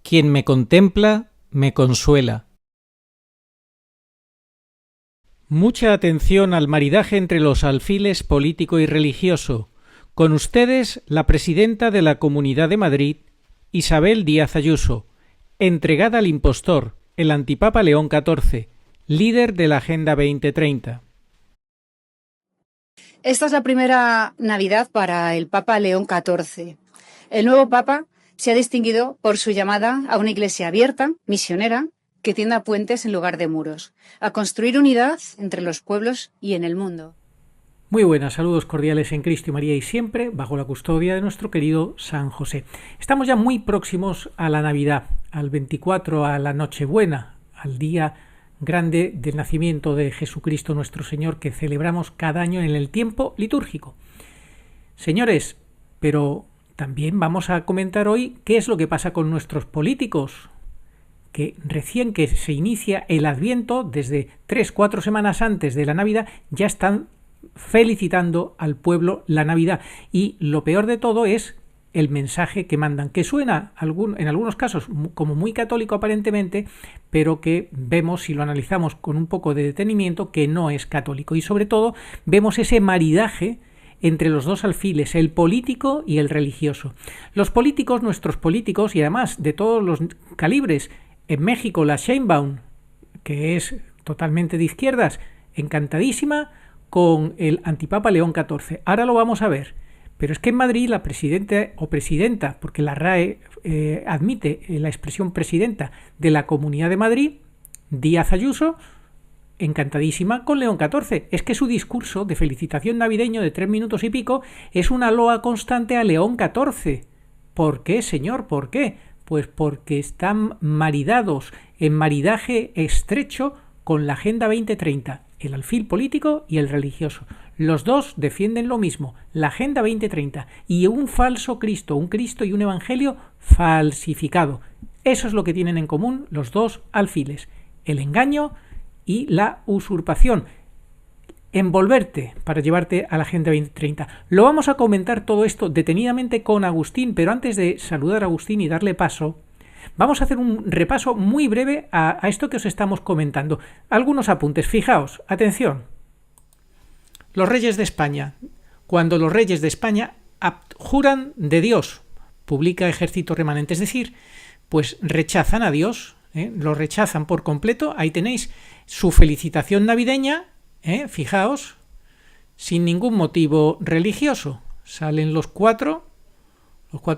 Quien me contempla, me consuela. Mucha atención al maridaje entre los alfiles político y religioso. Con ustedes, la presidenta de la Comunidad de Madrid, Isabel Díaz Ayuso, entregada al impostor, el antipapa León XIV, líder de la Agenda 2030. Esta es la primera Navidad para el Papa León XIV. El nuevo Papa se ha distinguido por su llamada a una iglesia abierta, misionera, que tienda puentes en lugar de muros, a construir unidad entre los pueblos y en el mundo. Muy buenas, saludos cordiales en Cristo y María y siempre bajo la custodia de nuestro querido San José. Estamos ya muy próximos a la Navidad, al 24, a la Nochebuena, al día grande del nacimiento de Jesucristo nuestro Señor que celebramos cada año en el tiempo litúrgico. Señores, pero también vamos a comentar hoy qué es lo que pasa con nuestros políticos, que recién que se inicia el Adviento, desde 3-4 semanas antes de la Navidad, ya están felicitando al pueblo la Navidad. Y lo peor de todo es el mensaje que mandan, que suena en algunos casos como muy católico aparentemente, pero que vemos, si lo analizamos con un poco de detenimiento, que no es católico. Y sobre todo vemos ese maridaje entre los dos alfiles, el político y el religioso. Los políticos, nuestros políticos, y además de todos los calibres, en México la Sheinbaum, que es totalmente de izquierdas, encantadísima con el antipapa León XIV. Ahora lo vamos a ver. Pero es que en Madrid la presidenta o presidenta, porque la RAE admite la expresión presidenta de la Comunidad de Madrid, Díaz Ayuso, encantadísima con León XIV. Es que su discurso de felicitación navideño de 3 minutos y pico es una loa constante a León XIV. ¿Por qué, señor? ¿Por qué? Pues porque están maridados en maridaje estrecho con la Agenda 2030, el alfil político y el religioso. Los dos defienden lo mismo, la Agenda 2030 y un falso Cristo, un Cristo y un Evangelio falsificado. Eso es lo que tienen en común los dos alfiles, el engaño y la usurpación. Envolverte para llevarte a la Agenda 2030. Lo vamos a comentar todo esto detenidamente con Agustín, pero antes de saludar a Agustín y darle paso, vamos a hacer un repaso muy breve a esto que os estamos comentando. Algunos apuntes, fijaos, atención. Los reyes de España. Cuando los reyes de España abjuran de Dios, publica Ejército Remanente, es decir, pues rechazan a Dios, lo rechazan por completo. Ahí tenéis su felicitación navideña, fijaos, sin ningún motivo religioso. Salen los cuatro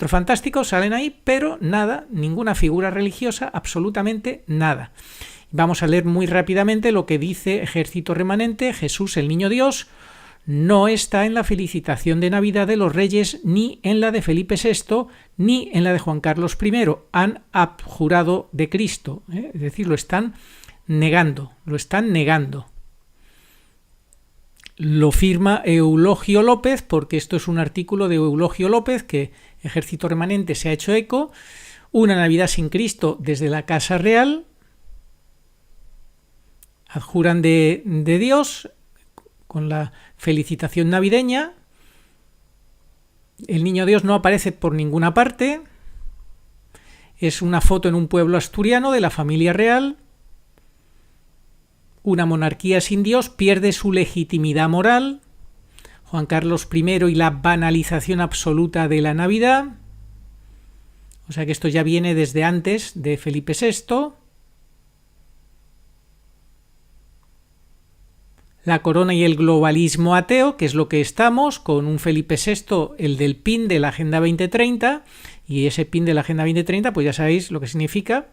fantásticos, salen ahí, pero nada, ninguna figura religiosa, absolutamente nada. Vamos a leer muy rápidamente lo que dice Ejército Remanente. Jesús, el niño Dios, no está en la felicitación de Navidad de los Reyes, ni en la de Felipe VI, ni en la de Juan Carlos I. Han abjurado de Cristo, es decir, lo están negando. Lo firma Eulogio López, porque esto es un artículo de Eulogio López que Ejército Remanente se ha hecho eco. Una Navidad sin Cristo desde la Casa Real. Adjuran de Dios con la felicitación navideña. El niño Dios no aparece por ninguna parte. Es una foto en un pueblo asturiano de la familia real. Una monarquía sin Dios pierde su legitimidad moral. Juan Carlos I y la banalización absoluta de la Navidad. O sea que esto ya viene desde antes de Felipe VI. La corona y el globalismo ateo, que es lo que estamos, con un Felipe VI, el del PIN de la Agenda 2030, y ese PIN de la Agenda 2030, pues ya sabéis lo que significa.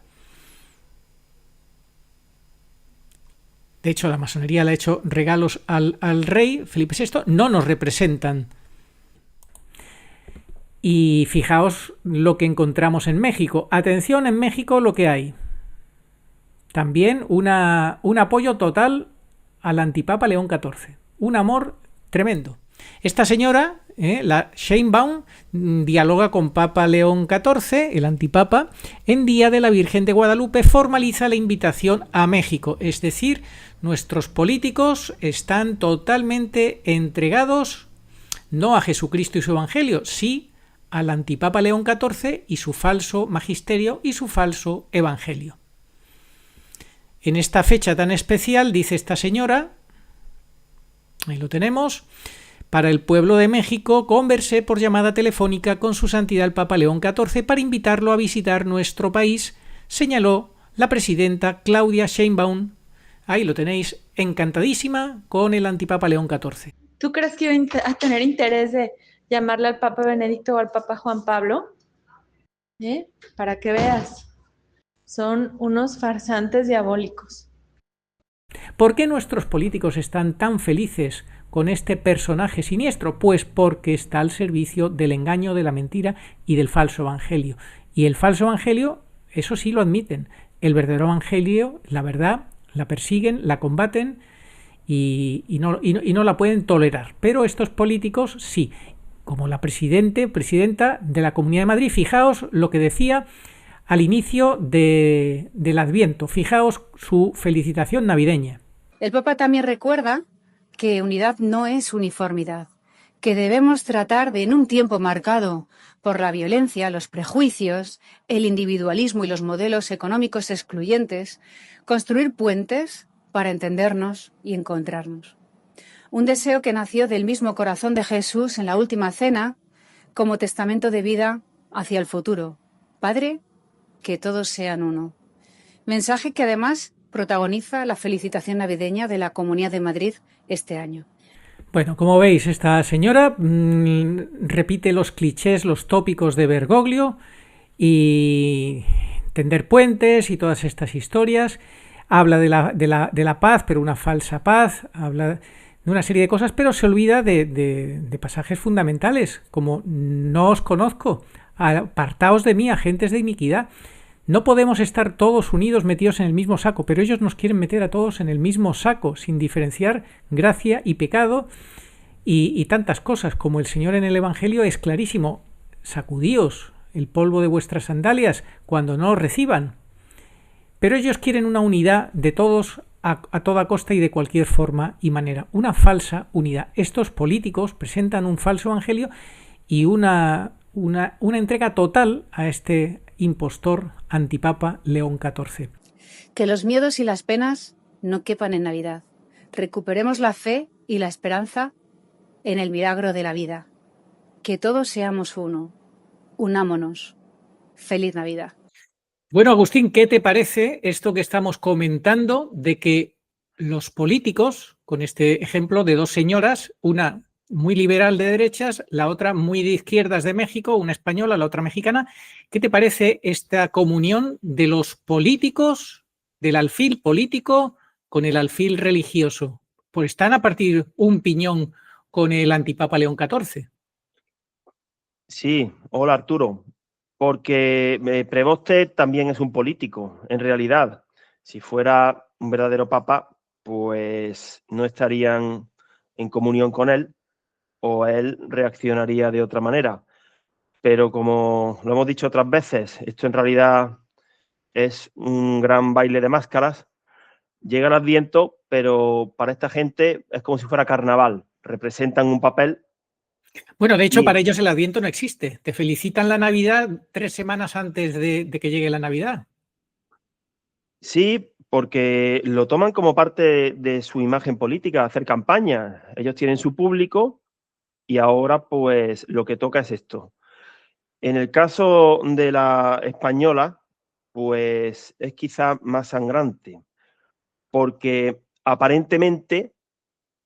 De hecho, la masonería le ha hecho regalos al rey Felipe VI, no nos representan. Y fijaos lo que encontramos en México. Atención, en México lo que hay. También un apoyo total al antipapa León XIV. Un amor tremendo. Esta señora, la Sheinbaum, dialoga con Papa León XIV, el antipapa, en Día de la Virgen de Guadalupe, formaliza la invitación a México. Es decir, nuestros políticos están totalmente entregados, no a Jesucristo y su Evangelio, sí al antipapa León XIV y su falso magisterio y su falso evangelio. En esta fecha tan especial, dice esta señora, ahí lo tenemos, para el pueblo de México conversé por llamada telefónica con su santidad el Papa León XIV para invitarlo a visitar nuestro país, señaló la presidenta Claudia Sheinbaum. Ahí lo tenéis, encantadísima con el antipapa León XIV. ¿Tú crees que iba a tener interés de llamarle al Papa Benedicto o al Papa Juan Pablo? Para que veas, son unos farsantes diabólicos. ¿Por qué nuestros políticos están tan felices con este personaje siniestro? Pues porque está al servicio del engaño, de la mentira y del falso evangelio. Y el falso evangelio, eso sí lo admiten. El verdadero evangelio, la verdad, la persiguen, la combaten y no la pueden tolerar. Pero estos políticos sí, como la presidenta de la Comunidad de Madrid. Fijaos lo que decía al inicio del Adviento. Fijaos su felicitación navideña. El Papa también recuerda que unidad no es uniformidad, que debemos tratar de, en un tiempo marcado por la violencia, los prejuicios, el individualismo y los modelos económicos excluyentes, construir puentes para entendernos y encontrarnos. Un deseo que nació del mismo corazón de Jesús en la última cena como testamento de vida hacia el futuro. Padre, que todos sean uno. Mensaje que además protagoniza la felicitación navideña de la Comunidad de Madrid este año. Bueno, como veis, esta señora repite los clichés, los tópicos de Bergoglio y tender puentes y todas estas historias. Habla de la paz, pero una falsa paz. Habla de una serie de cosas, pero se olvida de pasajes fundamentales, como no os conozco, apartaos de mí, agentes de iniquidad. No podemos estar todos unidos metidos en el mismo saco, pero ellos nos quieren meter a todos en el mismo saco, sin diferenciar gracia y pecado y tantas cosas, como el Señor en el Evangelio es clarísimo: sacudíos el polvo de vuestras sandalias cuando no os reciban. Pero ellos quieren una unidad de todos a toda costa y de cualquier forma y manera, una falsa unidad. Estos políticos presentan un falso evangelio y una entrega total a este impostor antipapa León XIV. Que los miedos y las penas no quepan en Navidad. Recuperemos la fe y la esperanza en el milagro de la vida. Que todos seamos uno. Unámonos. Feliz Navidad. Bueno, Agustín, ¿qué te parece esto que estamos comentando de que los políticos, con este ejemplo de dos señoras, una muy liberal de derechas, la otra muy de izquierdas de México, una española, la otra mexicana, ¿qué te parece esta comunión de los políticos, del alfil político con el alfil religioso? Pues están a partir un piñón con el antipapa León XIV. Sí, hola Arturo. Porque Prevoste también es un político, en realidad. Si fuera un verdadero papa, pues no estarían en comunión con él o él reaccionaría de otra manera. Pero como lo hemos dicho otras veces, esto en realidad es un gran baile de máscaras. Llega el Adviento, pero para esta gente es como si fuera carnaval. Representan un papel. Bueno, de hecho, para ellos el Adviento no existe. Te felicitan la Navidad 3 semanas antes de que llegue la Navidad. Sí, porque lo toman como parte de su imagen política, hacer campaña. Ellos tienen su público y ahora pues lo que toca es esto. En el caso de la española, pues es quizá más sangrante, porque aparentemente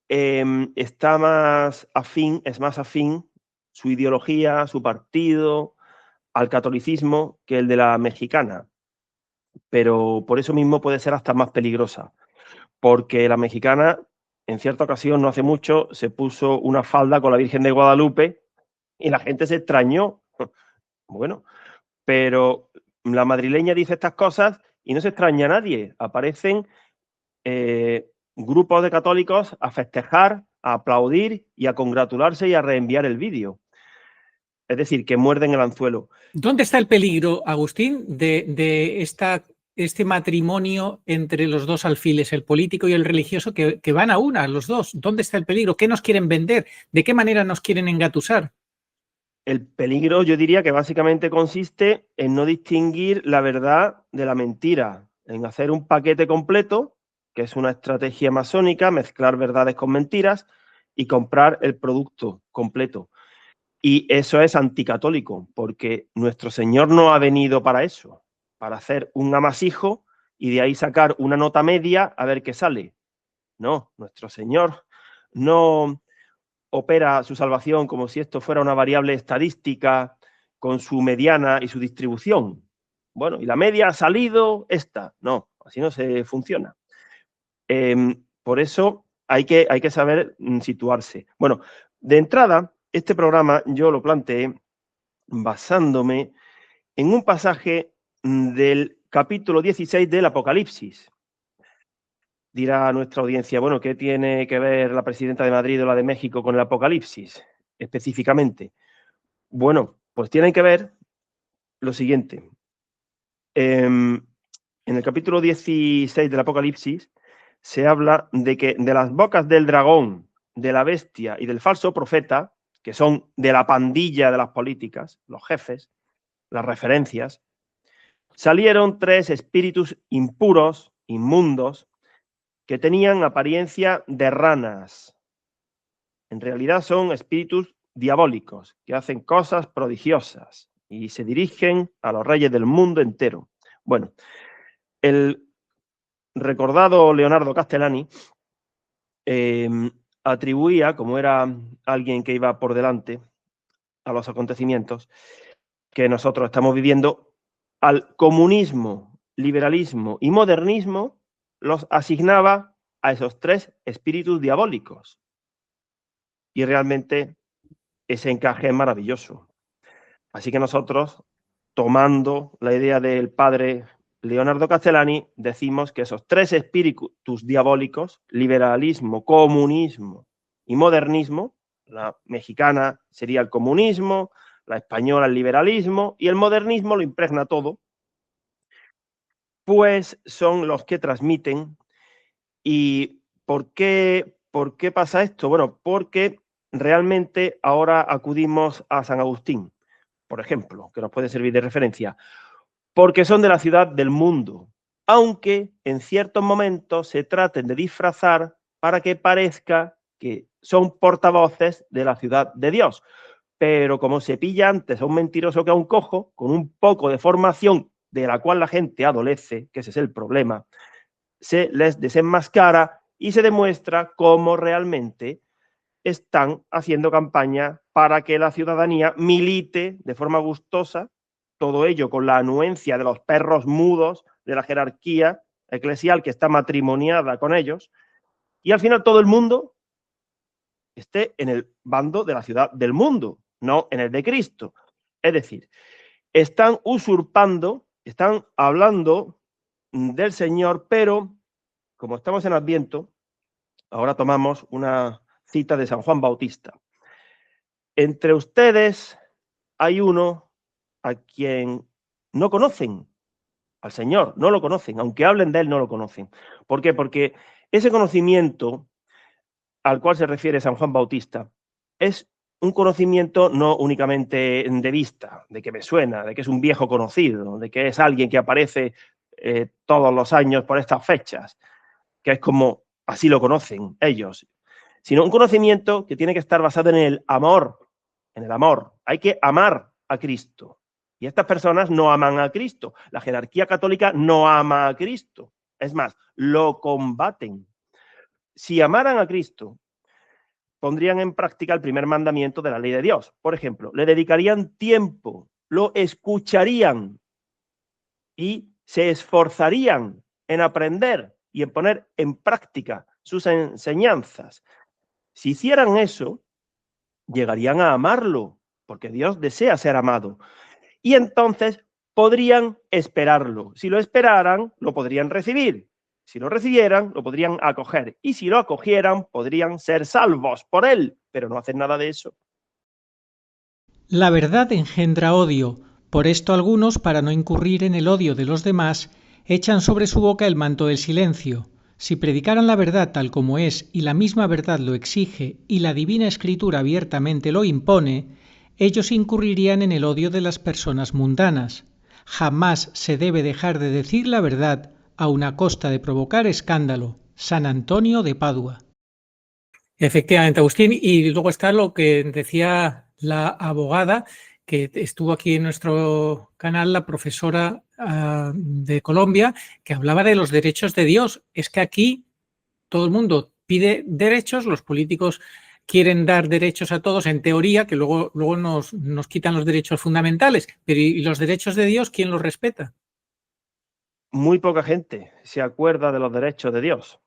está más afín, es más afín su ideología, su partido, al catolicismo que el de la mexicana. Pero por eso mismo puede ser hasta más peligrosa, porque la mexicana, en cierta ocasión, no hace mucho, se puso una falda con la Virgen de Guadalupe y la gente se extrañó. Bueno, pero la madrileña dice estas cosas y no se extraña a nadie. Aparecen grupos de católicos a festejar, a aplaudir y a congratularse y a reenviar el vídeo. Es decir, que muerden el anzuelo. ¿Dónde está el peligro, Agustín, de este matrimonio entre los dos alfiles, el político y el religioso, que van a una, los dos? ¿Dónde está el peligro? ¿Qué nos quieren vender? ¿De qué manera nos quieren engatusar? El peligro, yo diría que básicamente consiste en no distinguir la verdad de la mentira, en hacer un paquete completo, que es una estrategia masónica, mezclar verdades con mentiras y comprar el producto completo. Y eso es anticatólico, porque nuestro Señor no ha venido para eso, para hacer un amasijo y de ahí sacar una nota media a ver qué sale. No, nuestro Señor no opera su salvación como si esto fuera una variable estadística con su mediana y su distribución. Bueno, y la media ha salido esta. No, así no se funciona. Por eso hay que saber situarse. Bueno, de entrada, este programa yo lo planteé basándome en un pasaje del capítulo 16 del Apocalipsis. Dirá nuestra audiencia, bueno, ¿qué tiene que ver la presidenta de Madrid o la de México con el Apocalipsis específicamente? Bueno, pues tienen que ver lo siguiente. En el capítulo 16 del Apocalipsis se habla de que de las bocas del dragón, de la bestia y del falso profeta, que son de la pandilla de las políticas, los jefes, las referencias, salieron 3 espíritus impuros, inmundos, que tenían apariencia de ranas. En realidad son espíritus diabólicos que hacen cosas prodigiosas y se dirigen a los reyes del mundo entero. Bueno, el recordado Leonardo Castellani atribuía, como era alguien que iba por delante a los acontecimientos que nosotros estamos viviendo, al comunismo, liberalismo y modernismo los asignaba a esos 3 espíritus diabólicos. Y realmente ese encaje es maravilloso. Así que nosotros, tomando la idea del padre Leonardo Castellani, decimos que esos 3 espíritus diabólicos, liberalismo, comunismo y modernismo, la mexicana sería el comunismo, la española el liberalismo y el modernismo lo impregna todo, pues son los que transmiten. ¿Y por qué pasa esto? Bueno, porque realmente ahora acudimos a San Agustín, por ejemplo, que nos puede servir de referencia, porque son de la ciudad del mundo, aunque en ciertos momentos se traten de disfrazar para que parezca que son portavoces de la ciudad de Dios. Pero como se pilla antes a un mentiroso que a un cojo, con un poco de formación de la cual la gente adolece, que ese es el problema, se les desenmascara y se demuestra cómo realmente están haciendo campaña para que la ciudadanía milite de forma gustosa, todo ello con la anuencia de los perros mudos de la jerarquía eclesial que está matrimoniada con ellos, y al final todo el mundo esté en el bando de la ciudad del mundo, no en el de Cristo. Es decir, están usurpando, están hablando del Señor, pero como estamos en Adviento, ahora tomamos una cita de San Juan Bautista. Entre ustedes hay uno a quien no conocen, al Señor, no lo conocen, aunque hablen de él, no lo conocen. ¿Por qué? Porque ese conocimiento al cual se refiere San Juan Bautista es un conocimiento no únicamente de vista, de que me suena, de que es un viejo conocido, de que es alguien que aparece todos los años por estas fechas, que es como así lo conocen ellos, sino un conocimiento que tiene que estar basado en el amor, en el amor. Hay que amar a Cristo. Y estas personas no aman a Cristo. La jerarquía católica no ama a Cristo. Es más, lo combaten. Si amaran a Cristo, pondrían en práctica el primer mandamiento de la ley de Dios. Por ejemplo, le dedicarían tiempo, lo escucharían y se esforzarían en aprender y en poner en práctica sus enseñanzas. Si hicieran eso, llegarían a amarlo, porque Dios desea ser amado. Y entonces podrían esperarlo. Si lo esperaran, lo podrían recibir. Si lo recibieran, lo podrían acoger. Y si lo acogieran, podrían ser salvos por él. Pero no hacen nada de eso. La verdad engendra odio. Por esto algunos, para no incurrir en el odio de los demás, echan sobre su boca el manto del silencio. Si predicaran la verdad tal como es y la misma verdad lo exige y la Divina Escritura abiertamente lo impone, ellos incurrirían en el odio de las personas mundanas. Jamás se debe dejar de decir la verdad, aun a costa de provocar escándalo. San Antonio de Padua. Efectivamente, Agustín. Y luego está lo que decía la abogada que estuvo aquí en nuestro canal, la profesora de Colombia, que hablaba de los derechos de Dios. Es que aquí todo el mundo pide derechos, los políticos quieren dar derechos a todos en teoría, que luego nos quitan los derechos fundamentales, pero ¿y los derechos de Dios quién los respeta? Muy poca gente se acuerda de los derechos de Dios.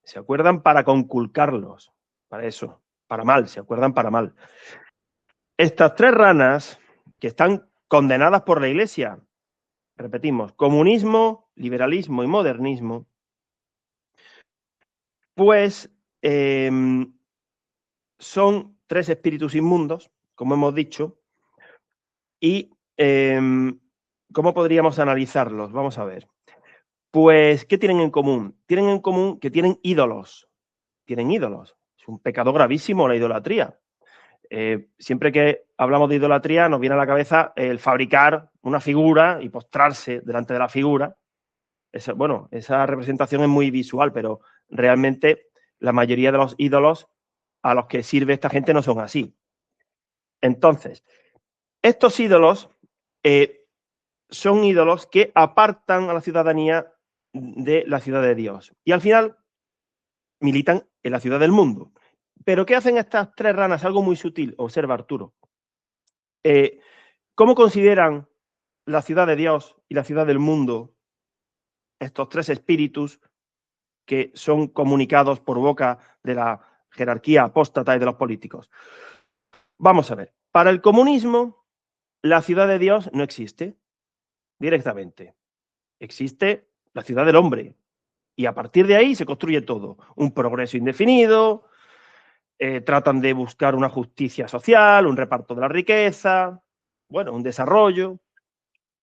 Se acuerdan para conculcarlos, para eso, para mal, se acuerdan para mal. Estas 3 ranas que están condenadas por la Iglesia, repetimos, comunismo, liberalismo y modernismo, pues son 3 espíritus inmundos, como hemos dicho, y ¿cómo podríamos analizarlos? Vamos a ver. Pues, ¿qué tienen en común? Tienen en común que tienen ídolos. Tienen ídolos. Es un pecado gravísimo la idolatría. Siempre que hablamos de idolatría nos viene a la cabeza el fabricar una figura y postrarse delante de la figura. Bueno, esa representación es muy visual, pero realmente la mayoría de los ídolos a los que sirve esta gente no son así. Entonces, estos ídolos son ídolos que apartan a la ciudadanía de la ciudad de Dios. Y al final militan en la ciudad del mundo. Pero ¿qué hacen estas 3 ranas? Algo muy sutil. Observa, Arturo. ¿Cómo consideran la ciudad de Dios y la ciudad del mundo estos 3 espíritus que son comunicados por boca de la jerarquía apóstata y de los políticos? Vamos a ver. Para el comunismo, la ciudad de Dios no existe directamente. Existe la ciudad del hombre. Y a partir de ahí se construye todo. Un progreso indefinido, tratan de buscar una justicia social, un reparto de la riqueza, bueno, un desarrollo.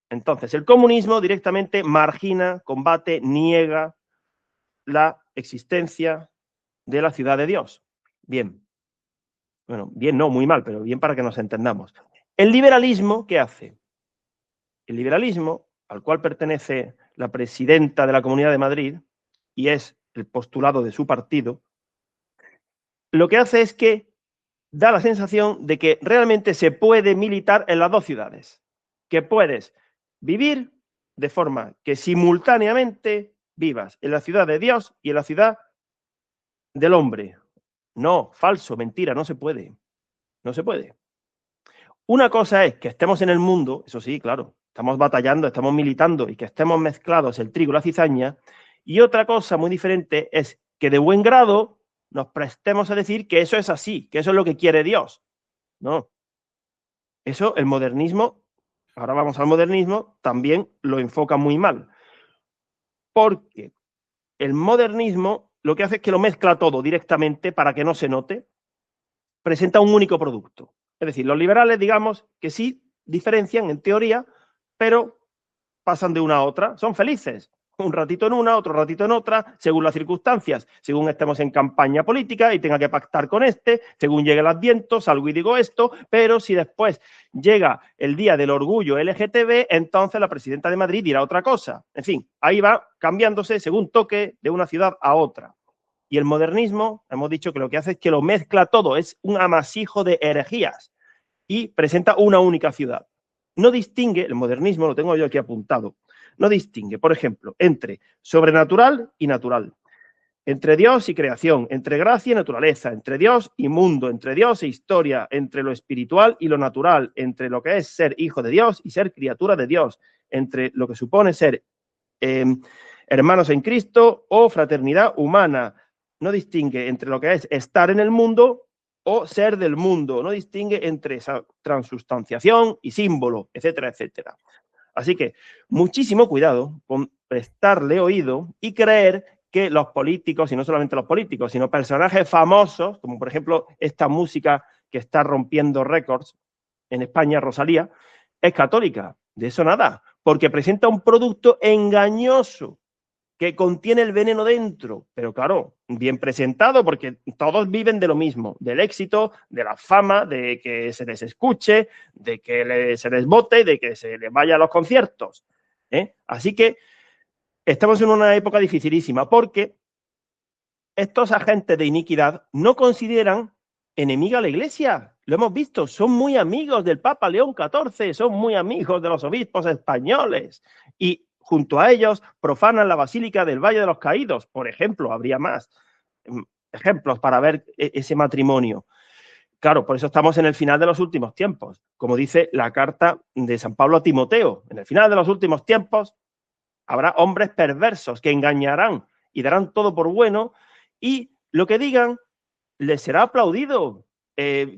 Entonces, el comunismo directamente margina, combate, niega la existencia de la ciudad de Dios. Bien. Bueno, bien no, muy mal, pero bien para que nos entendamos. El liberalismo, ¿qué hace? El liberalismo, al cual pertenece la presidenta de la Comunidad de Madrid, y es el postulado de su partido, lo que hace es que da la sensación de que realmente se puede militar en las 2 ciudades, que puedes vivir de forma que simultáneamente vivas en la ciudad de Dios y en la ciudad del hombre. No, falso, mentira, no se puede. No se puede. Una cosa es que estemos en el mundo, eso sí, claro, estamos batallando, estamos militando y que estemos mezclados el trigo y la cizaña, y otra cosa muy diferente es que de buen grado nos prestemos a decir que eso es así, que eso es lo que quiere Dios. No. Eso el modernismo, ahora vamos al modernismo, también lo enfoca muy mal. Porque el modernismo lo que hace es que lo mezcla todo directamente para que no se note, presenta un único producto. Es decir, los liberales, digamos, que sí diferencian en teoría, pero pasan de una a otra, son felices. Un ratito en una, otro ratito en otra, según las circunstancias, según estemos en campaña política y tenga que pactar con este, según llegue el Adviento, salgo y digo esto, pero si después llega el día del orgullo LGTB, entonces la presidenta de Madrid dirá otra cosa. En fin, ahí va cambiándose según toque de una ciudad a otra. Y el modernismo, hemos dicho que lo que hace es que lo mezcla todo, es un amasijo de herejías y presenta una única ciudad. No distingue, el modernismo, lo tengo yo aquí apuntado, no distingue, por ejemplo, entre sobrenatural y natural, entre Dios y creación, entre gracia y naturaleza, entre Dios y mundo, entre Dios e historia, entre lo espiritual y lo natural, entre lo que es ser hijo de Dios y ser criatura de Dios, entre lo que supone ser hermanos en Cristo o fraternidad humana. No distingue entre lo que es estar en el mundo o ser del mundo, no distingue entre esa transustanciación y símbolo, etcétera, etcétera. Así que muchísimo cuidado con prestarle oído y creer que los políticos, y no solamente los políticos, sino personajes famosos, como por ejemplo esta música que está rompiendo récords en España, Rosalía, es católica. De eso nada, porque presenta un producto engañoso. que contiene el veneno dentro, pero claro, bien presentado, porque todos viven de lo mismo, del éxito, de la fama, de que se les escuche, de que se les vote, de que se les vaya a los conciertos. Así que estamos en una época dificilísima, porque estos agentes de iniquidad no consideran enemiga a la Iglesia. Lo hemos visto, son muy amigos del Papa León XIV, son muy amigos de los obispos españoles, y junto a ellos profanan la Basílica del Valle de los Caídos, por ejemplo. Habría más ejemplos para ver ese matrimonio. Claro, por eso estamos en el final de los últimos tiempos. Como dice la carta de San Pablo a Timoteo, en el final de los últimos tiempos habrá hombres perversos que engañarán y darán todo por bueno, y lo que digan les será aplaudido,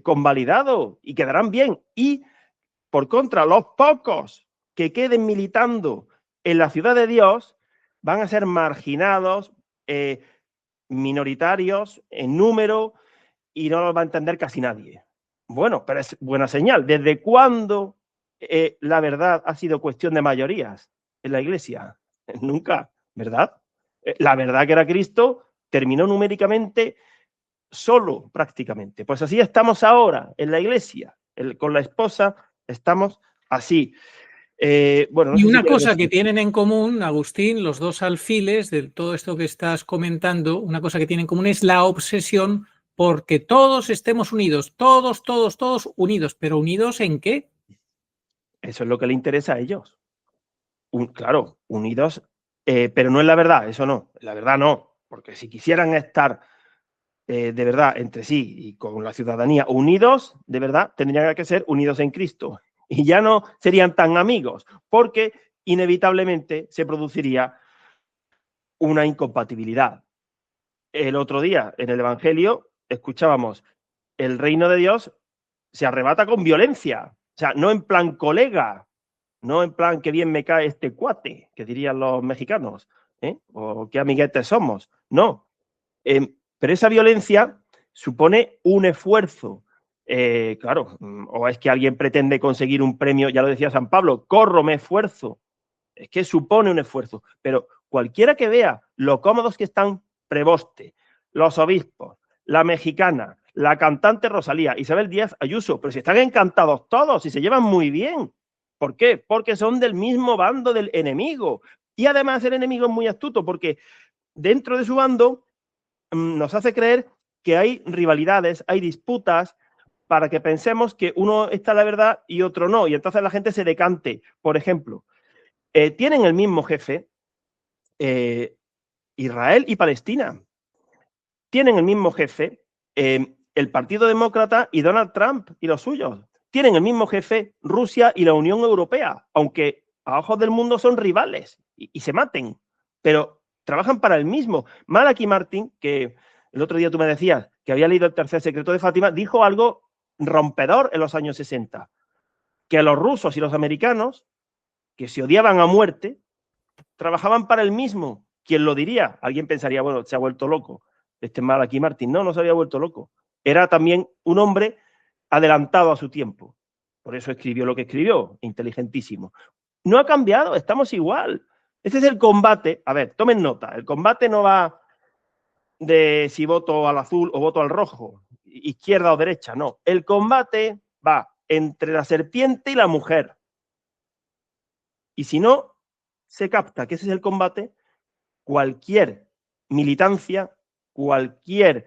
convalidado, y quedarán bien. Y por contra, los pocos que queden militando en la ciudad de Dios van a ser marginados, minoritarios en número, y no los va a entender casi nadie. Bueno, pero es buena señal. ¿Desde cuándo la verdad ha sido cuestión de mayorías en la Iglesia? Nunca, ¿verdad? La verdad, que era Cristo, terminó numéricamente solo, prácticamente. Pues así estamos ahora en la Iglesia. Con la esposa estamos así. Bueno, no y sé una si cosa que tienen en común, Agustín, los dos alfiles de todo esto que estás comentando, una cosa que tienen en común es la obsesión porque todos estemos unidos, todos unidos. ¿Pero unidos en qué? Eso es lo que le interesa a ellos. Claro, unidos, pero no en la verdad, eso no. La verdad no, porque si quisieran estar de verdad entre sí y con la ciudadanía unidos, de verdad, tendrían que ser unidos en Cristo. Y ya no serían tan amigos, porque inevitablemente se produciría una incompatibilidad. El otro día, en el Evangelio, escuchábamos, el reino de Dios se arrebata con violencia. O sea, no en plan colega, no en plan que bien me cae este cuate, que dirían los mexicanos, o qué amiguetes somos. No. Pero esa violencia supone un esfuerzo. Claro, o es que alguien pretende conseguir un premio, ya lo decía San Pablo, corro, me esfuerzo. Es que supone un esfuerzo. Pero cualquiera que vea lo cómodos que están Preboste, los obispos, la mexicana, la cantante Rosalía, Isabel Díaz Ayuso, pero si están encantados todos y se llevan muy bien. ¿Por qué? Porque son del mismo bando del enemigo. Y además el enemigo es muy astuto, porque dentro de su bando nos hace creer que hay rivalidades, hay disputas, para que pensemos que uno está en la verdad y otro no, y entonces la gente se decante. Por ejemplo, tienen el mismo jefe, Israel y Palestina. Tienen el mismo jefe, el Partido Demócrata y Donald Trump y los suyos. Tienen el mismo jefe Rusia y la Unión Europea, aunque a ojos del mundo son rivales y se maten, pero trabajan para el mismo. Malachi Martin, que el otro día tú me decías que había leído El tercer secreto de Fátima, dijo algo rompedor en los años 60, que los rusos y los americanos, que se odiaban a muerte, trabajaban para el mismo. ¿Quién lo diría? Alguien pensaría, bueno, se ha vuelto loco este Malachi Martin. No, no se había vuelto loco. Era también un hombre adelantado a su tiempo. Por eso escribió lo que escribió, inteligentísimo. No ha cambiado, estamos igual. Este es el combate. A ver, tomen nota. El combate no va de si voto al azul o voto al rojo, izquierda o derecha, no. El combate va entre la serpiente y la mujer. Y si no se capta que ese es el combate, cualquier militancia, cualquier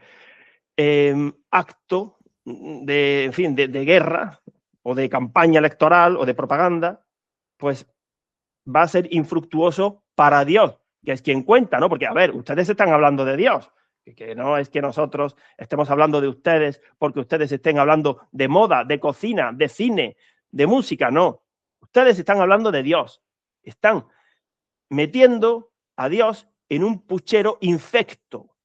acto de, en fin, de guerra o de campaña electoral o de propaganda, pues va a ser infructuoso para Dios, que es quien cuenta, ¿no? Porque, a ver, ustedes están hablando de Dios, que no es que nosotros estemos hablando de ustedes porque ustedes estén hablando de moda, de cocina, de cine, de música, no. Ustedes están hablando de Dios, están metiendo a Dios en un puchero infecto,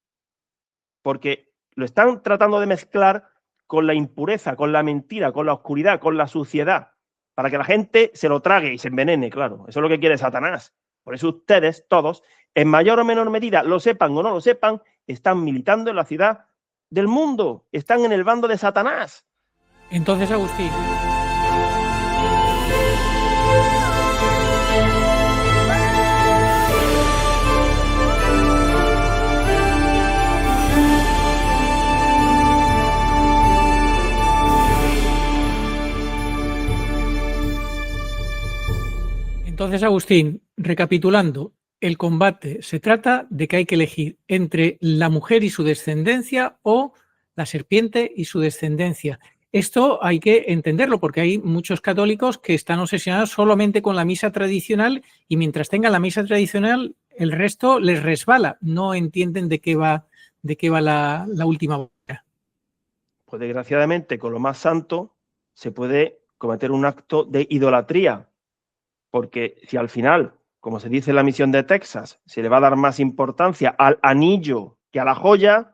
porque lo están tratando de mezclar con la impureza, con la mentira, con la oscuridad, con la suciedad, para que la gente se lo trague y se envenene, claro. Eso es lo que quiere Satanás. Por eso ustedes, todos, en mayor o menor medida, lo sepan o no lo sepan, están militando en la ciudad del mundo, están en el bando de Satanás. Entonces, Agustín, Entonces, Agustín, recapitulando, el combate se trata de que hay que elegir entre la mujer y su descendencia o la serpiente y su descendencia. Esto hay que entenderlo porque hay muchos católicos que están obsesionados solamente con la misa tradicional y mientras tengan la misa tradicional, el resto les resbala. No entienden de qué va la última hora. Pues desgraciadamente, con lo más santo se puede cometer un acto de idolatría, porque si al final, como se dice en la misión de Texas, se le va a dar más importancia al anillo que a la joya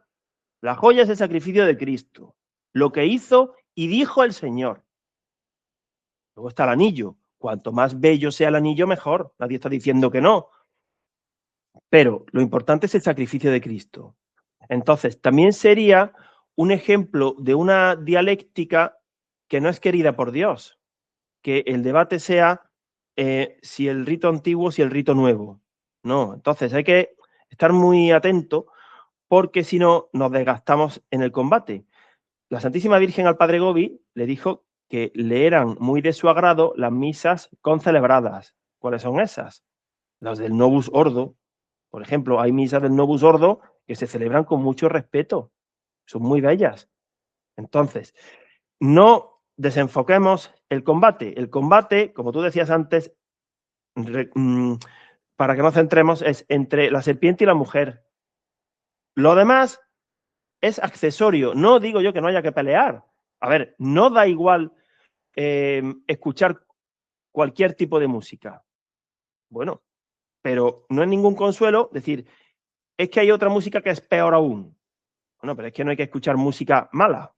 es el sacrificio de Cristo, lo que hizo y dijo el Señor. Luego está el anillo. Cuanto más bello sea el anillo, mejor. Nadie está diciendo que no. Pero lo importante es el sacrificio de Cristo. Entonces, también sería un ejemplo de una dialéctica que no es querida por Dios. Que el debate sea si el rito antiguo, si el rito nuevo. No, entonces hay que estar muy atento porque si no nos desgastamos en el combate. La Santísima Virgen al Padre Gobi le dijo que le eran muy de su agrado las misas concelebradas. ¿Cuáles son esas? Las del Novus Ordo. Por ejemplo, hay misas del Novus Ordo que se celebran con mucho respeto. Son muy bellas. Entonces, no desenfoquemos el combate. El combate, como tú decías antes, para que nos centremos, es entre la serpiente y la mujer. Lo demás es accesorio. No digo yo que no haya que pelear. A ver, no da igual escuchar cualquier tipo de música. Bueno, pero no es ningún consuelo decir, es que hay otra música que es peor aún. Bueno, pero es que no hay que escuchar música mala.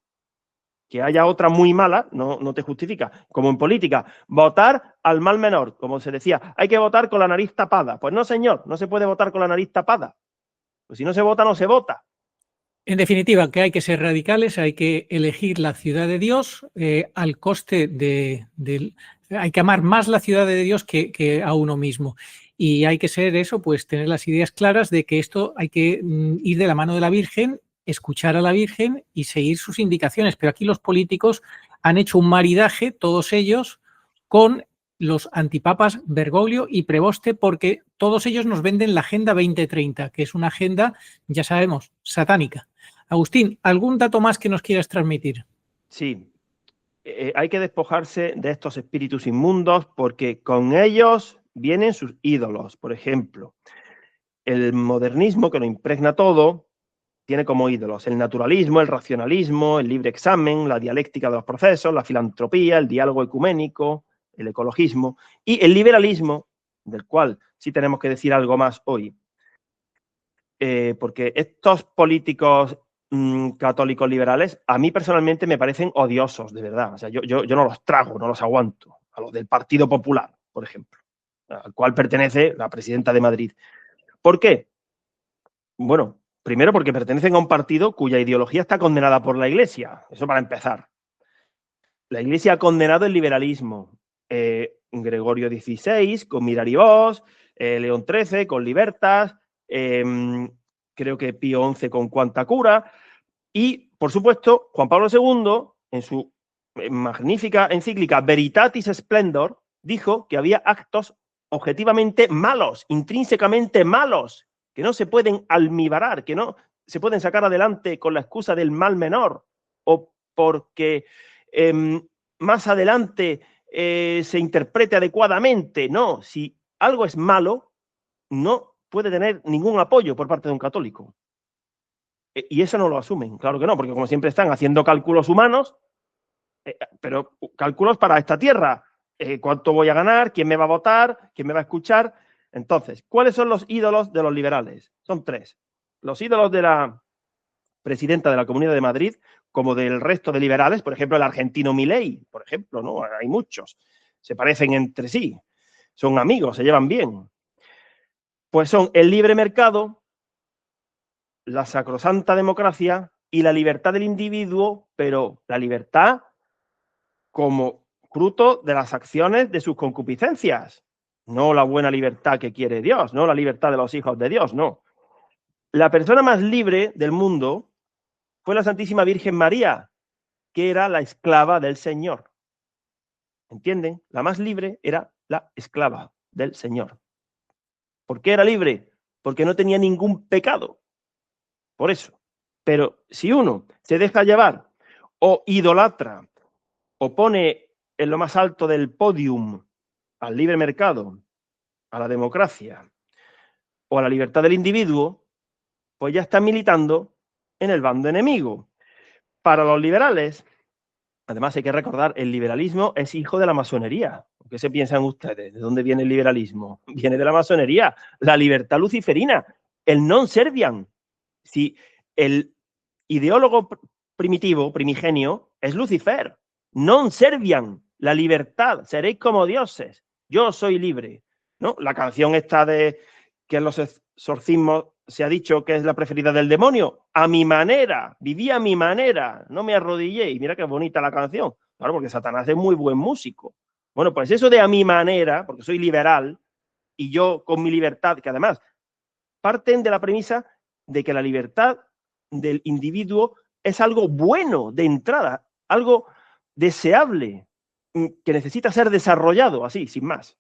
Que haya otra muy mala no te justifica. Como en política, votar al mal menor, como se decía, hay que votar con la nariz tapada. Pues no, señor, no se puede votar con la nariz tapada. Pues si no se vota, no se vota. En definitiva, que hay que ser radicales, hay que elegir la ciudad de Dios al coste hay que amar más la ciudad de Dios que a uno mismo. Y hay que ser eso, pues tener las ideas claras de que esto hay que ir de la mano de la Virgen, escuchar a la Virgen y seguir sus indicaciones. Pero aquí los políticos han hecho un maridaje, todos ellos, con los antipapas Bergoglio y Preboste, porque todos ellos nos venden la Agenda 2030, que es una agenda, ya sabemos, satánica. Agustín, ¿algún dato más que nos quieras transmitir? Sí, hay que despojarse de estos espíritus inmundos porque con ellos vienen sus ídolos. Por ejemplo, el modernismo que lo impregna todo tiene como ídolos el naturalismo, el racionalismo, el libre examen, la dialéctica de los procesos, la filantropía, el diálogo ecuménico, el ecologismo y el liberalismo, del cual sí tenemos que decir algo más hoy. Porque estos políticos católicos liberales a mí personalmente me parecen odiosos, de verdad. O sea, yo no los trago, no los aguanto. A los del Partido Popular, por ejemplo, al cual pertenece la presidenta de Madrid. ¿Por qué? Bueno, primero porque pertenecen a un partido cuya ideología está condenada por la Iglesia. Eso para empezar. La Iglesia ha condenado el liberalismo. Gregorio XVI con Miraribós, León XIII con Libertas, creo que Pío XI con Quanta Cura, y, por supuesto, Juan Pablo II, en su magnífica encíclica Veritatis Splendor, dijo que había actos objetivamente malos, intrínsecamente malos, que no se pueden almibarar, que no se pueden sacar adelante con la excusa del mal menor, o porque más adelante se interprete adecuadamente. No, si algo es malo, no puede tener ningún apoyo por parte de un católico. Y eso no lo asumen, claro que no, porque como siempre están haciendo cálculos humanos, pero cálculos para esta tierra. ¿Cuánto voy a ganar? ¿Quién me va a votar? ¿Quién me va a escuchar? Entonces, ¿cuáles son los ídolos de los liberales? Son tres. Los ídolos de la presidenta de la Comunidad de Madrid, como del resto de liberales, por ejemplo, el argentino Milei, por ejemplo, ¿no? Hay muchos. Se parecen entre sí. Son amigos, se llevan bien. Pues son el libre mercado, la sacrosanta democracia y la libertad del individuo, pero la libertad como fruto de las acciones de sus concupiscencias, no la buena libertad que quiere Dios, no la libertad de los hijos de Dios, no. La persona más libre del mundo fue la Santísima Virgen María, que era la esclava del Señor. ¿Entienden? La más libre era la esclava del Señor. ¿Por qué era libre? Porque no tenía ningún pecado. Por eso. Pero si uno se deja llevar o idolatra o pone en lo más alto del podium al libre mercado, a la democracia o a la libertad del individuo, pues ya está militando en el bando enemigo. Para los liberales, además hay que recordar, el liberalismo es hijo de la masonería. ¿Qué se piensan ustedes? ¿De dónde viene el liberalismo? Viene de la masonería, la libertad luciferina, el non serviam. Si el ideólogo primitivo, primigenio, es Lucifer, non serviam, la libertad, seréis como dioses, yo soy libre, ¿no? La canción esta de que en los exorcismos se ha dicho que es la preferida del demonio, a mi manera, viví a mi manera, no me arrodillé, y mira qué bonita la canción, claro, porque Satanás es muy buen músico. Bueno, pues eso de a mi manera, porque soy liberal, y yo con mi libertad, que además parten de la premisa de que la libertad del individuo es algo bueno de entrada, algo deseable, que necesita ser desarrollado así, sin más.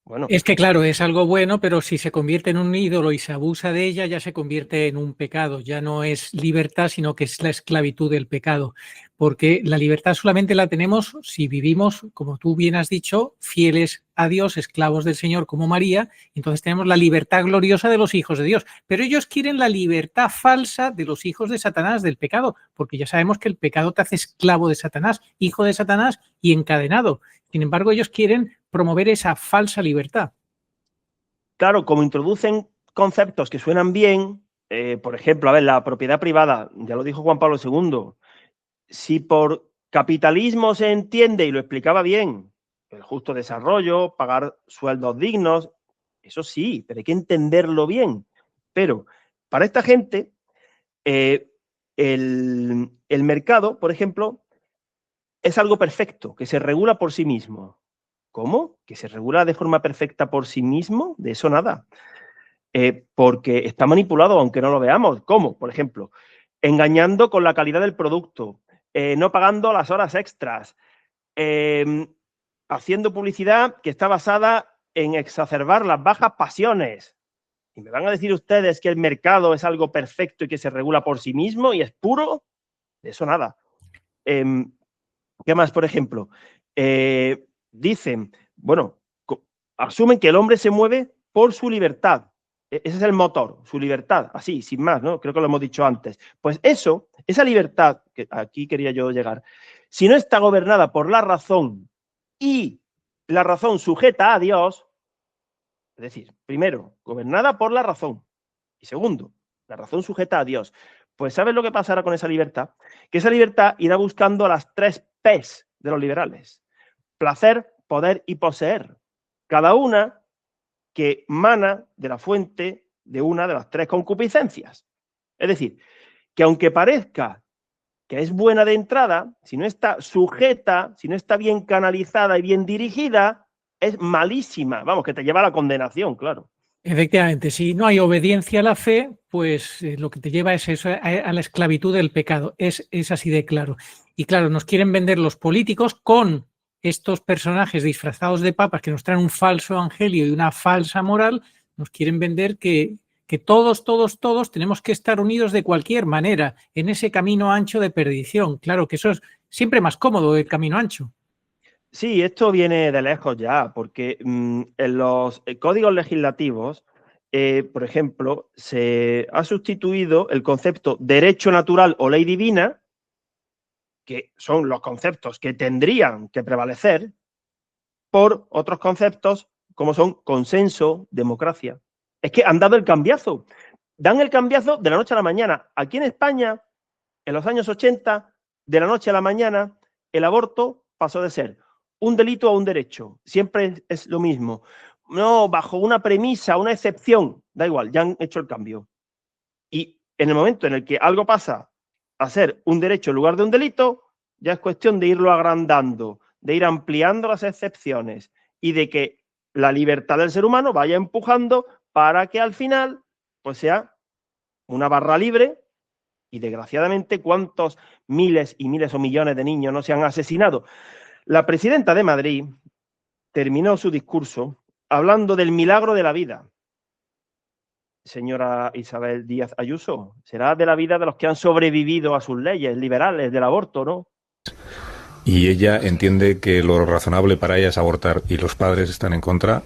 Bueno, Es que claro, es algo bueno, pero si se convierte en un ídolo y se abusa de ella, ya se convierte en un pecado. Ya no es libertad, sino que es la esclavitud del pecado. Porque la libertad solamente la tenemos si vivimos, como tú bien has dicho, fieles a Dios, esclavos del Señor como María. Entonces tenemos la libertad gloriosa de los hijos de Dios. Pero ellos quieren la libertad falsa de los hijos de Satanás, del pecado, porque ya sabemos que el pecado te hace esclavo de Satanás, hijo de Satanás y encadenado. Sin embargo, ellos quieren promover esa falsa libertad. claro, como introducen conceptos que suenan bien, por ejemplo, a ver, la propiedad privada, ya lo dijo Juan Pablo II, si por capitalismo se entiende, y lo explicaba bien, el justo desarrollo, pagar sueldos dignos, eso sí, pero hay que entenderlo bien. Pero para esta gente, el mercado, por ejemplo, es algo perfecto, que se regula por sí mismo. ¿Cómo? ¿Que se regula de forma perfecta por sí mismo? De eso nada. Porque está manipulado, aunque no lo veamos. ¿Cómo? Por ejemplo, engañando con la calidad del producto, no pagando las horas extras, haciendo publicidad que está basada en exacerbar las bajas pasiones. Y me van a decir ustedes que el mercado es algo perfecto y que se regula por sí mismo y es puro. De eso nada. ¿Qué más, por ejemplo? Dicen, bueno, asumen que el hombre se mueve por su libertad. Ese es el motor, su libertad, así, sin más, ¿no? Creo que lo hemos dicho antes. Pues eso, esa libertad, que aquí quería yo llegar, si no está gobernada por la razón y la razón sujeta a Dios, es decir, primero, gobernada por la razón y segundo, la razón sujeta a Dios, pues ¿sabes lo que pasará con esa libertad? Que esa libertad irá buscando las 3 P's de los liberales: placer, poder y poseer. Cada una que mana de la fuente de una de las 3 concupiscencias. Es decir, que aunque parezca que es buena de entrada, si no está sujeta, si no está bien canalizada y bien dirigida, es malísima. Vamos, que te lleva a la condenación, claro. Efectivamente, si no hay obediencia a la fe, pues lo que te lleva es eso, a la esclavitud del pecado. Es así de claro. Y claro, nos quieren vender los políticos con estos personajes disfrazados de papas que nos traen un falso evangelio y una falsa moral. Nos quieren vender que todos tenemos que estar unidos de cualquier manera en ese camino ancho de perdición. Claro que eso es siempre más cómodo, el camino ancho. Sí, esto viene de lejos ya, porque en los códigos legislativos, por ejemplo, se ha sustituido el concepto derecho natural o ley divina, que son los conceptos que tendrían que prevalecer, por otros conceptos como son consenso, democracia. Es que han dado el cambiazo. Dan el cambiazo de la noche a la mañana. Aquí en España, en los años 80, de la noche a la mañana, el aborto pasó de ser un delito a un derecho. Siempre es lo mismo. No, bajo una premisa, una excepción, da igual, ya han hecho el cambio. Y en el momento en el que algo pasa a ser un derecho en lugar de un delito, ya es cuestión de irlo agrandando, de ir ampliando las excepciones y de que la libertad del ser humano vaya empujando para que al final pues sea una barra libre. Y desgraciadamente, ¿cuántos miles y miles o millones de niños no se han asesinado? La presidenta de Madrid terminó su discurso hablando del milagro de la vida, señora Isabel Díaz Ayuso, será de la vida de los que han sobrevivido a sus leyes liberales del aborto, ¿no? Y ella entiende que lo razonable para ella es abortar y los padres están en contra.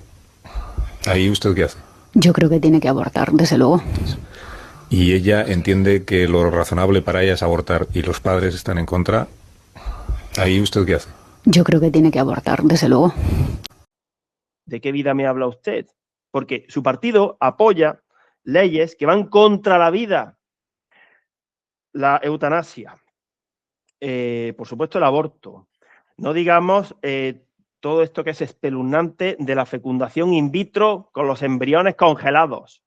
¿Ahí usted qué hace? Yo creo que tiene que abortar, desde luego. Y ella entiende que lo razonable para ella es abortar y los padres están en contra. ¿Ahí usted qué hace? Yo creo que tiene que abortar, desde luego. ¿De qué vida me habla usted? Porque su partido apoya leyes que van contra la vida. La eutanasia, por supuesto el aborto, no digamos todo esto que es espeluznante de la fecundación in vitro con los embriones congelados.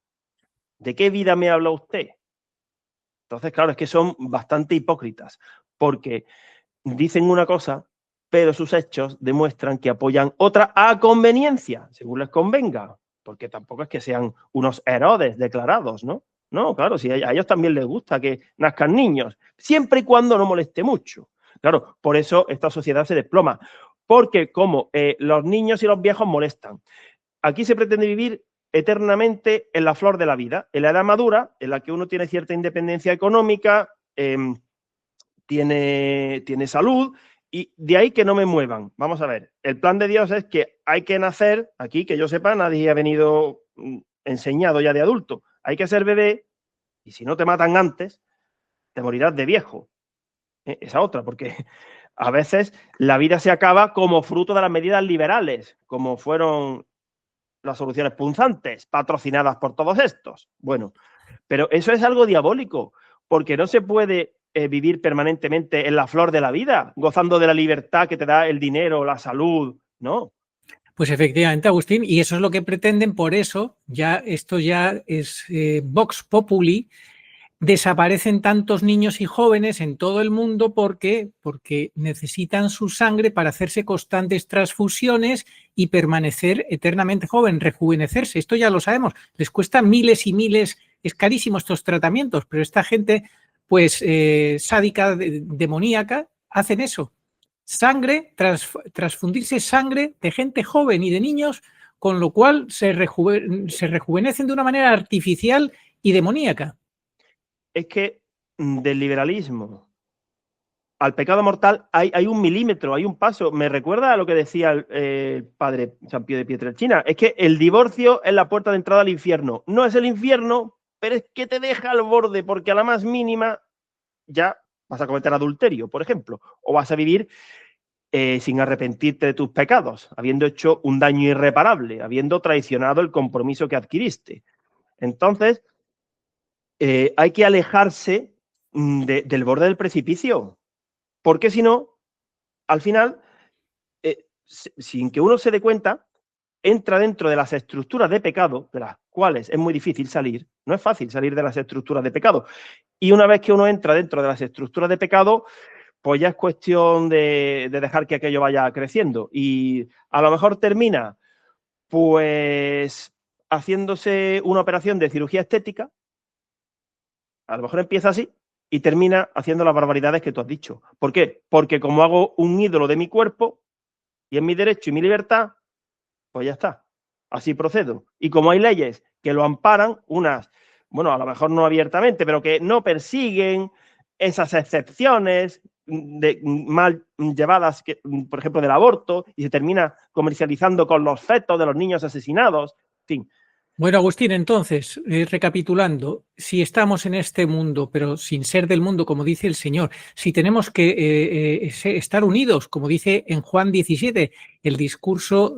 ¿De qué vida me habla usted? Entonces, claro, es que son bastante hipócritas, porque dicen una cosa, pero sus hechos demuestran que apoyan otra a conveniencia, según les convenga, porque tampoco es que sean unos Herodes declarados, ¿no? No, claro, si a ellos también les gusta que nazcan niños, siempre y cuando no moleste mucho. Claro, por eso esta sociedad se desploma, porque como los niños y los viejos molestan, aquí se pretende vivir eternamente en la flor de la vida, en la edad madura, en la que uno tiene cierta independencia económica, tiene salud, y de ahí que no me muevan. Vamos a ver, el plan de Dios es que hay que nacer, aquí que yo sepa, nadie ha venido enseñado ya de adulto, hay que ser bebé, y si no te matan antes, te morirás de viejo. Esa otra, porque a veces la vida se acaba como fruto de las medidas liberales, como fueron las soluciones punzantes, patrocinadas por todos estos. Bueno, pero eso es algo diabólico, porque no se puede vivir permanentemente en la flor de la vida, gozando de la libertad que te da el dinero, la salud, ¿no? Pues efectivamente, Agustín, y eso es lo que pretenden, por eso esto ya es Vox Populi. Desaparecen tantos niños y jóvenes en todo el mundo porque necesitan su sangre para hacerse constantes transfusiones y permanecer eternamente joven, rejuvenecerse. Esto ya lo sabemos. Les cuesta miles y miles, es carísimo estos tratamientos, pero esta gente, pues sádica, demoníaca, hacen eso. Sangre, transfundirse sangre de gente joven y de niños, con lo cual se rejuvenecen de una manera artificial y demoníaca. Es que del liberalismo al pecado mortal hay un milímetro, hay un paso. Me recuerda a lo que decía el padre San Pío de Pietrelcina. Es que el divorcio es la puerta de entrada al infierno. No es el infierno, pero es que te deja al borde, porque a la más mínima ya vas a cometer adulterio, por ejemplo, o vas a vivir sin arrepentirte de tus pecados, habiendo hecho un daño irreparable, habiendo traicionado el compromiso que adquiriste. Entonces, hay que alejarse del borde del precipicio, porque si no, al final, sin que uno se dé cuenta, entra dentro de las estructuras de pecado, de las cuales es muy difícil salir. No es fácil salir de las estructuras de pecado. Y una vez que uno entra dentro de las estructuras de pecado, pues ya es cuestión de dejar que aquello vaya creciendo. Y a lo mejor termina, pues, haciéndose una operación de cirugía estética. A lo mejor empieza así y termina haciendo las barbaridades que tú has dicho. ¿Por qué? Porque como hago un ídolo de mi cuerpo y es mi derecho y mi libertad, pues ya está. Así procedo. Y como hay leyes que lo amparan, unas, bueno, a lo mejor no abiertamente, pero que no persiguen esas excepciones mal llevadas, por ejemplo, del aborto, y se termina comercializando con los fetos de los niños asesinados, en fin. Bueno, Agustín, entonces, recapitulando, si estamos en este mundo, pero sin ser del mundo, como dice el Señor, si tenemos que estar unidos, como dice en Juan 17, el discurso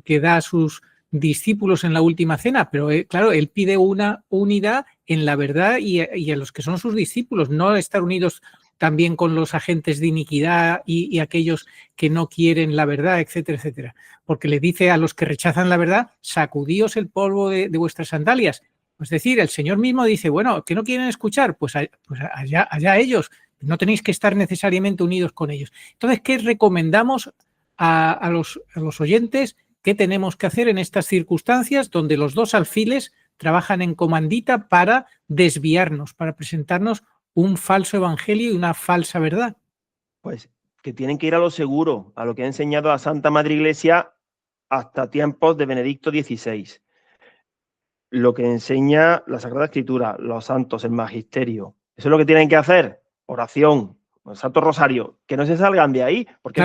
que da a sus discípulos en la última cena, pero claro, él pide una unidad en la verdad y a los que son sus discípulos, no estar unidos también con los agentes de iniquidad y aquellos que no quieren la verdad, etcétera, etcétera. Porque le dice a los que rechazan la verdad, sacudíos el polvo de vuestras sandalias. Es decir, el Señor mismo dice, bueno, ¿que no quieren escuchar? Pues allá ellos, no tenéis que estar necesariamente unidos con ellos. Entonces, ¿qué recomendamos a los oyentes? ¿Qué tenemos que hacer en estas circunstancias donde los dos alfiles trabajan en comandita para desviarnos, para presentarnos un falso evangelio y una falsa verdad? Pues que tienen que ir a lo seguro, a lo que ha enseñado la Santa Madre Iglesia hasta tiempos de Benedicto XVI. Lo que enseña la Sagrada Escritura, los santos, el magisterio. Eso es lo que tienen que hacer. Oración, el Santo Rosario, que no se salgan de ahí. Porque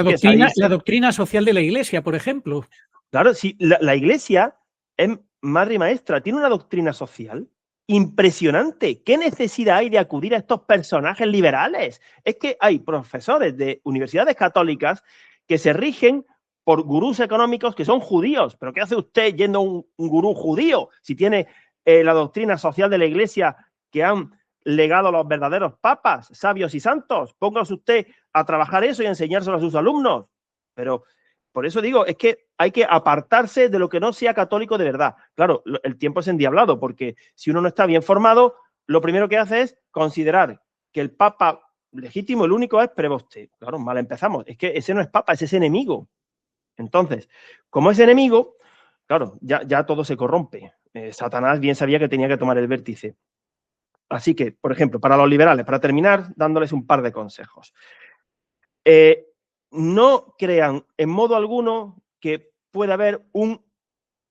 La doctrina social de la Iglesia, por ejemplo. Claro, sí, la Iglesia es madre y maestra, tiene una doctrina social impresionante. ¿Qué necesidad hay de acudir a estos personajes liberales? Es que hay profesores de universidades católicas que se rigen por gurús económicos que son judíos. ¿Pero qué hace usted yendo a un gurú judío si tiene la doctrina social de la Iglesia que han legado los verdaderos papas, sabios y santos? Póngase usted a trabajar eso y enseñárselo a sus alumnos. Pero por eso digo, es que hay que apartarse de lo que no sea católico de verdad. Claro, el tiempo es endiablado, porque si uno no está bien formado, lo primero que hace es considerar que el papa legítimo, el único, es Preboste. Claro, mal empezamos. Es que ese no es papa, ese es enemigo. Entonces, como es enemigo, claro, ya todo se corrompe. Satanás bien sabía que tenía que tomar el vértice. Así que, por ejemplo, para los liberales, para terminar, dándoles un par de consejos. No crean en modo alguno que pueda haber un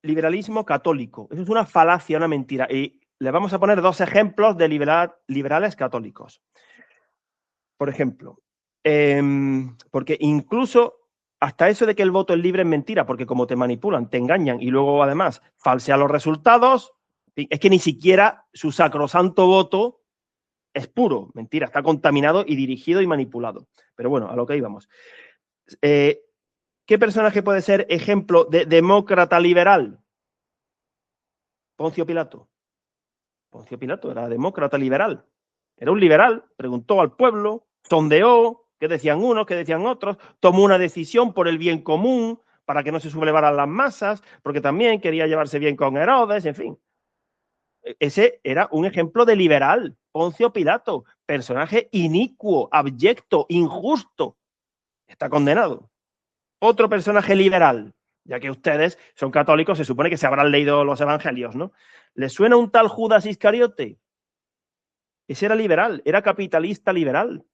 liberalismo católico. Eso es una falacia, una mentira. Y les vamos a poner dos ejemplos de liberales católicos. Por ejemplo, porque incluso hasta eso de que el voto es libre es mentira, porque como te manipulan, te engañan y luego además falsean los resultados, es que ni siquiera su sacrosanto voto es puro. Mentira, está contaminado y dirigido y manipulado. Pero bueno, a lo que íbamos. ¿Qué personaje puede ser ejemplo de demócrata liberal? Poncio Pilato. Poncio Pilato era demócrata liberal. Era un liberal, preguntó al pueblo, sondeó, qué decían unos, qué decían otros, tomó una decisión por el bien común, para que no se sublevaran las masas, porque también quería llevarse bien con Herodes, en fin. Ese era un ejemplo de liberal, Poncio Pilato, personaje inicuo, abyecto, injusto. Está condenado. Otro personaje liberal, ya que ustedes son católicos, se supone que se habrán leído los evangelios, ¿no? ¿Les suena un tal Judas Iscariote? Ese era liberal, era capitalista liberal.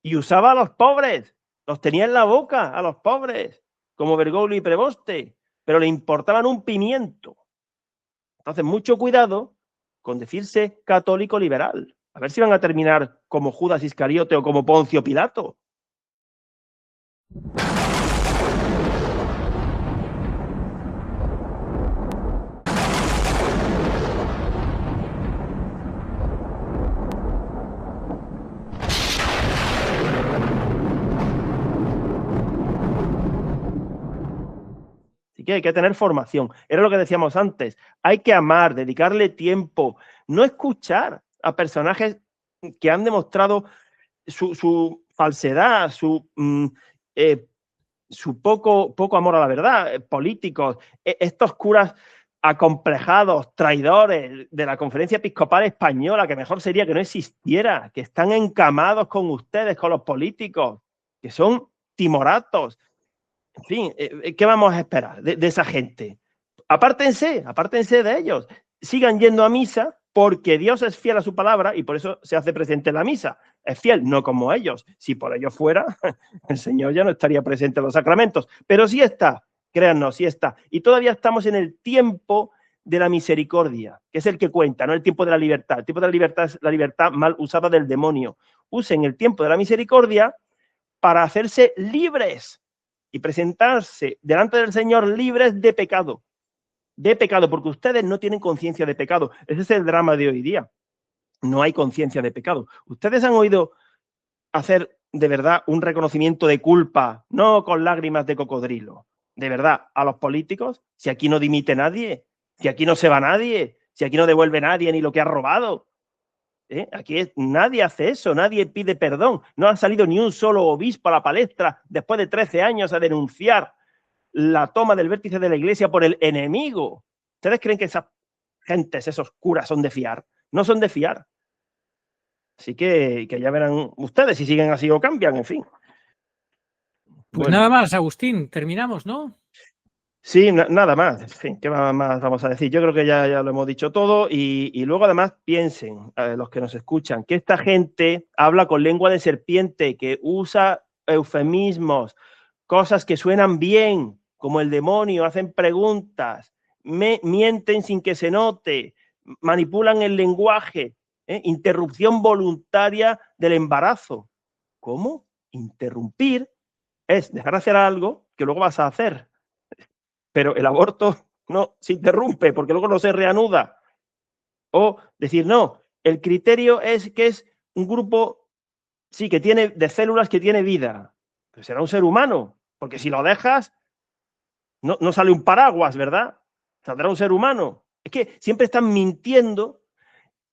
Y usaba a los pobres, los tenía en la boca a los pobres, como Bergoglio y Preboste, pero le importaban un pimiento. Entonces, mucho cuidado con decirse católico liberal. A ver si van a terminar como Judas Iscariote o como Poncio Pilato. Así que hay que tener formación. Era lo que decíamos antes. Hay que amar, dedicarle tiempo, no escuchar a personajes que han demostrado su falsedad, su poco amor a la verdad, políticos, estos curas acomplejados, traidores de la Conferencia Episcopal Española, que mejor sería que no existiera, que están encamados con ustedes, con los políticos, que son timoratos. En fin, ¿qué vamos a esperar de esa gente? Apártense de ellos. Sigan yendo a misa porque Dios es fiel a su palabra y por eso se hace presente en la misa. Es fiel, no como ellos. Si por ellos fuera, el Señor ya no estaría presente en los sacramentos. Pero sí está, créannos, sí está. Y todavía estamos en el tiempo de la misericordia, que es el que cuenta, no el tiempo de la libertad. El tiempo de la libertad es la libertad mal usada del demonio. Usen el tiempo de la misericordia para hacerse libres y presentarse delante del Señor libres de pecado. De pecado, porque ustedes no tienen conciencia de pecado. Ese es el drama de hoy día. No hay conciencia de pecado. Ustedes han oído hacer de verdad un reconocimiento de culpa, no con lágrimas de cocodrilo. De verdad, a los políticos, si aquí no dimite nadie, si aquí no se va nadie, si aquí no devuelve nadie ni lo que ha robado. Aquí nadie hace eso, nadie pide perdón. No ha salido ni un solo obispo a la palestra después de 13 años a denunciar la toma del vértice de la Iglesia por el enemigo. ¿Ustedes creen que esas gentes, esos curas son de fiar? No son de fiar. Así que ya verán ustedes si siguen así o cambian, en fin. Pues bueno, nada más, Agustín, terminamos, ¿no? Sí, nada más. En fin, ¿qué más vamos a decir? Yo creo que ya lo hemos dicho todo y luego además piensen, los que nos escuchan, que esta gente habla con lengua de serpiente, que usa eufemismos, cosas que suenan bien, como el demonio, hacen preguntas, mienten sin que se note, manipulan el lenguaje, interrupción voluntaria del embarazo. ¿Cómo? Interrumpir es dejar de hacer algo que luego vas a hacer. Pero el aborto no se interrumpe porque luego no se reanuda. O decir, no, el criterio es que es un grupo, sí, que tiene de células que tiene vida. Pero será un ser humano, porque si lo dejas, no sale un paraguas, ¿verdad? Saldrá un ser humano. Es que siempre están mintiendo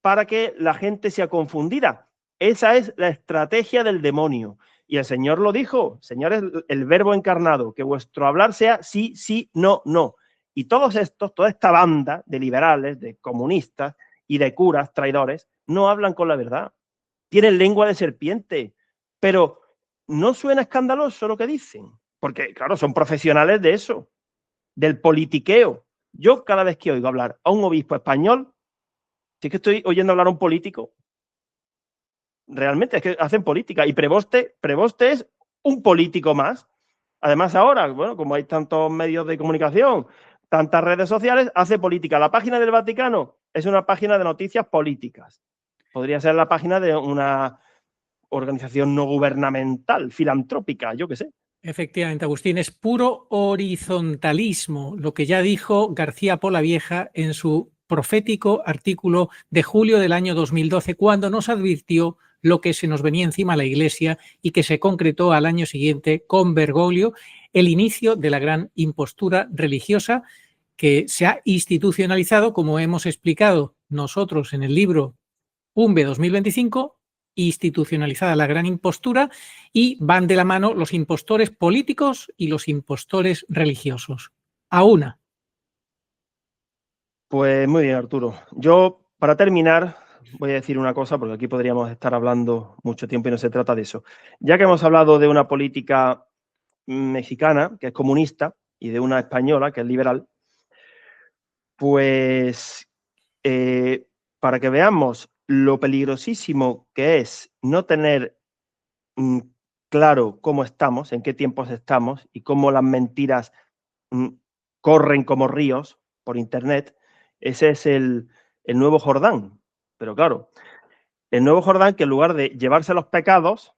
para que la gente sea confundida. Esa es la estrategia del demonio. Y el Señor lo dijo, Señor es el verbo encarnado, que vuestro hablar sea sí, sí, no, no. Y todos estos, toda esta banda de liberales, de comunistas y de curas traidores, no hablan con la verdad. Tienen lengua de serpiente, pero no suena escandaloso lo que dicen, porque claro, son profesionales de eso, del politiqueo. Yo cada vez que oigo hablar a un obispo español, sí que estoy oyendo hablar a un político. Realmente es que hacen política. Y Preboste es un político más. Además ahora, bueno, como hay tantos medios de comunicación, tantas redes sociales, hace política. La página del Vaticano es una página de noticias políticas. Podría ser la página de una organización no gubernamental, filantrópica, yo qué sé. Efectivamente, Agustín, es puro horizontalismo, lo que ya dijo García Polavieja en su profético artículo de julio del año 2012, cuando nos advirtió lo que se nos venía encima a la Iglesia y que se concretó al año siguiente con Bergoglio, el inicio de la gran impostura religiosa que se ha institucionalizado, como hemos explicado nosotros en el libro UMBE 2025, institucionalizada la gran impostura, y van de la mano los impostores políticos y los impostores religiosos. A una. Pues muy bien, Arturo. Yo, para terminar, voy a decir una cosa, porque aquí podríamos estar hablando mucho tiempo y no se trata de eso. Ya que hemos hablado de una política mexicana, que es comunista, y de una española, que es liberal, pues para que veamos lo peligrosísimo que es no tener claro cómo estamos, en qué tiempos estamos y cómo las mentiras corren como ríos por Internet, ese es el nuevo Jordán. Pero claro, el nuevo Jordán, que en lugar de llevarse los pecados,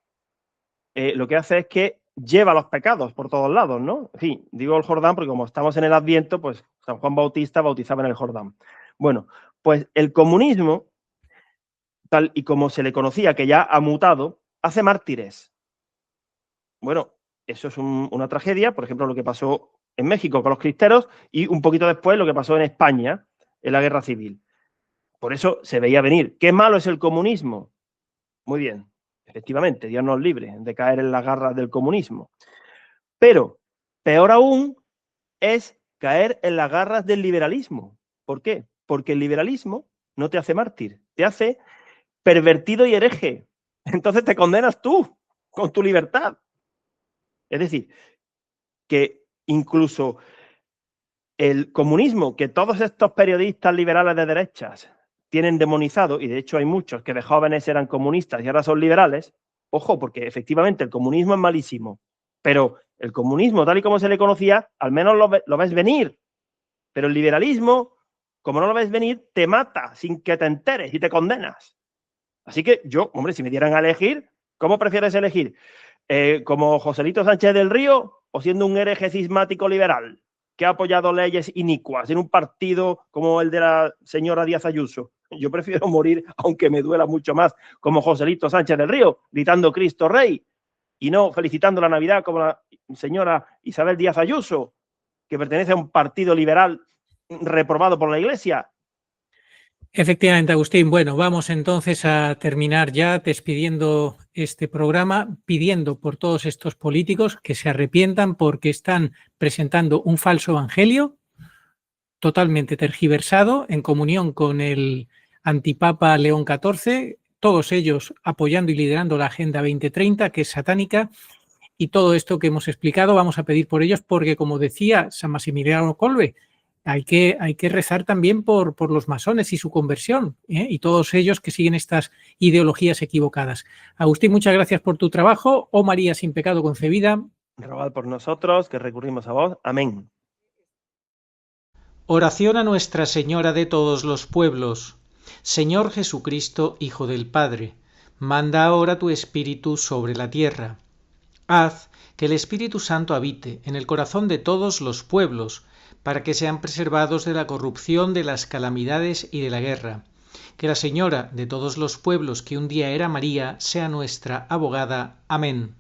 lo que hace es que lleva los pecados por todos lados, ¿no? En fin, digo el Jordán porque como estamos en el Adviento, pues San Juan Bautista bautizaba en el Jordán. Bueno, pues el comunismo, tal y como se le conocía, que ya ha mutado, hace mártires. Bueno, eso es una tragedia, por ejemplo, lo que pasó en México con los cristeros y un poquito después lo que pasó en España en la Guerra Civil. Por eso se veía venir. ¿Qué malo es el comunismo? Muy bien, efectivamente, Dios nos libre de caer en las garras del comunismo. Pero peor aún es caer en las garras del liberalismo. ¿Por qué? Porque el liberalismo no te hace mártir, te hace pervertido y hereje. Entonces te condenas tú con tu libertad. Es decir, que incluso el comunismo, que todos estos periodistas liberales de derechas tienen demonizado, y de hecho hay muchos que de jóvenes eran comunistas y ahora son liberales, ojo, porque efectivamente el comunismo es malísimo, pero el comunismo, tal y como se le conocía, al menos lo ves venir. Pero el liberalismo, como no lo ves venir, te mata sin que te enteres y te condenas. Así que yo, hombre, si me dieran a elegir, ¿cómo prefieres elegir? ¿Como Joselito Sánchez del Río o siendo un hereje cismático liberal que ha apoyado leyes inicuas en un partido como el de la señora Díaz Ayuso? Yo prefiero morir, aunque me duela mucho más, como Joselito Sánchez del Río, gritando Cristo Rey, y no felicitando la Navidad como la señora Isabel Díaz Ayuso, que pertenece a un partido liberal reprobado por la Iglesia. Efectivamente, Agustín. Bueno, vamos entonces a terminar ya despidiendo este programa, pidiendo por todos estos políticos que se arrepientan porque están presentando un falso evangelio totalmente tergiversado en comunión con el antipapa León XIV, todos ellos apoyando y liderando la Agenda 2030, que es satánica, y todo esto que hemos explicado vamos a pedir por ellos porque, como decía San Maximiliano Kolbe, hay que rezar también por los masones y su conversión, y todos ellos que siguen estas ideologías equivocadas. Agustín, muchas gracias por tu trabajo. Oh María sin pecado concebida. rogad por nosotros, que recurrimos a vos. Amén. Oración a Nuestra Señora de todos los pueblos. Señor Jesucristo, Hijo del Padre, manda ahora tu Espíritu sobre la tierra. Haz que el Espíritu Santo habite en el corazón de todos los pueblos, para que sean preservados de la corrupción, de las calamidades y de la guerra. Que la Señora de todos los pueblos, que un día era María, sea nuestra abogada. Amén.